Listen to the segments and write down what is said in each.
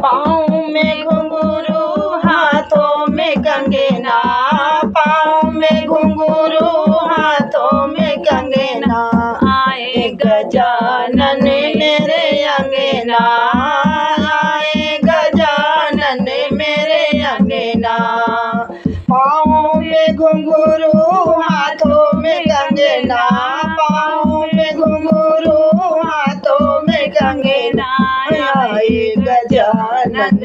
पाँव में घुंघरू हाथों में कंगना, पाँव में घुंघरू हाथों में कंगना, आए गजानन मेरे अंगना, आए गजानन मेरे अंगना। पाँव में घुंघरू हाथों में कंगना, पाँव में घुंघरू हाथों में कंगना, आए गजानन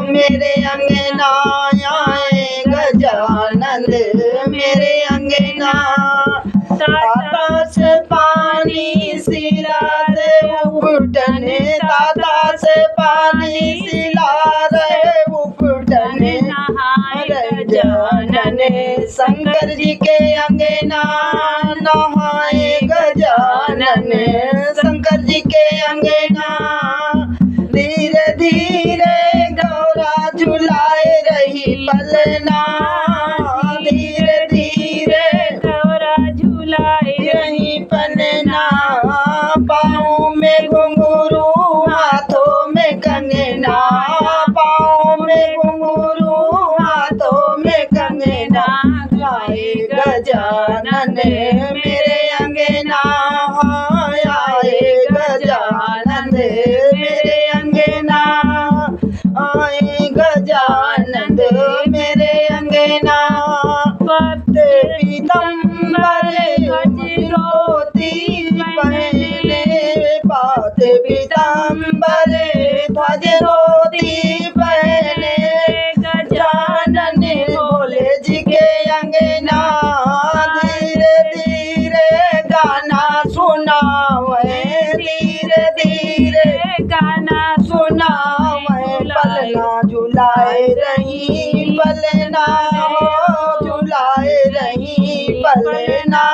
मेरे अंगना, आए गजानन मेरे अंगना। ताता से पानी सिला रहे उफटने, ताता से पानी सिला रहे उफटने, गजानन शंकर जी के अंगना, नहाए गजानन शंकर जी के अंगना। धीरे धीरे गौरा झुलाए रही पलना, धीरे धीरे गौरा झुलाए रही पलना। पाँव में घुंघरू हाथों में कंगना, पाँव में घुंघरू हाथों में कंगना, आए गजानन मेरे अंगना, आए गजानन मेरे अंगना, आए गजानन मेरे अंगना। पत्ते पीतम्बर धोती पहने, पाते पीतम्बर ध्वज धोती पहने, गजानन भोले जी के अंगना। धीरे धीरे गाना सुनावे, धीरे धीरे गाना सुनावे, पलना झुलाए रही पलना, झुलाए रही पलना।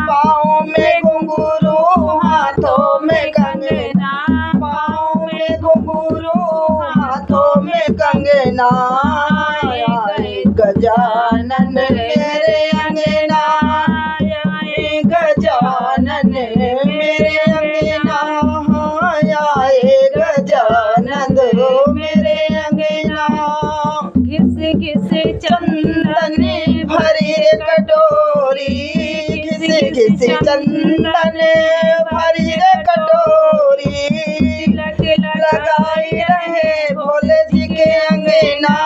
पाँव में घुंघरू हाथों में कंगना, पाँव में घुंघरू हाथों में कंगना, आए गजानन मेरे अंगना, आए गजानन मेरे अंगना, आए गजानन मेरे अंगना। घिस घिस चंदन भरी कटोरी, घिस घिस चंदन भरी कटोरी, लगाए रहे भोले जी के अंगना,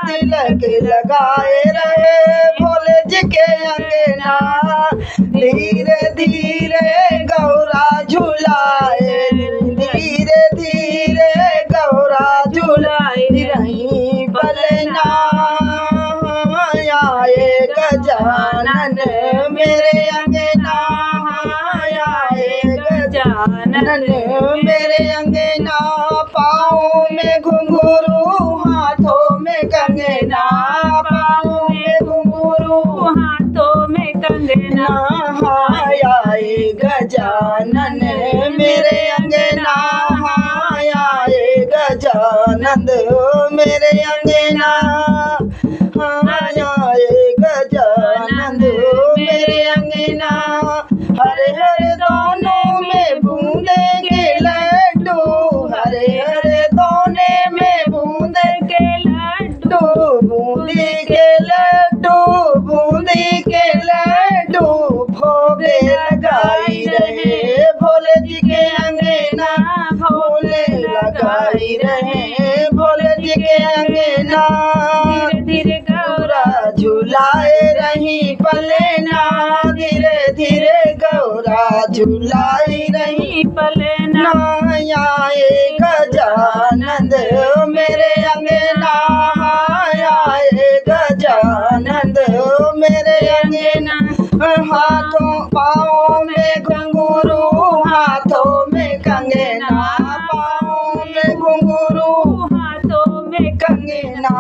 तिलक लगाए रहे भोले जी के अंगना। धीरे धीरे गौरा झुलाए, धीरे धीरे गौरा झुलाए रही पलना, आए गजानन मेरे अंगना, आए गजानन मेरे अंगना। पाँव में घुंघरू हाथों में कंगना, पाँव में घुंघरू हाथों में कंगना, आए गजानन मेरे अंगना, आए गजानन मेरे अंगना, आए गजानन मेरे अंगना। हरे हरे दोनों में बूंदे के लड्डू, हरे हरे दोने में बूंदे के लड्डू, बूंदी के लड्डू, बूंदी के लड्डू, भोगे लगाई रहे भोले जी के अंगना, भोले लगाई रहे भोले जी के अंगना। धीरे धीरे गौरा झुलाए रही पलना, धीरे धीरे गौरा झुलाई रही पलना, आए गजानन मेरे अंगना, आए गजानन मेरे अंगना। हाथों पाँव में घुंघरू हाथों में कंगना, पाँव में घुंघरू हाथों में कंगना,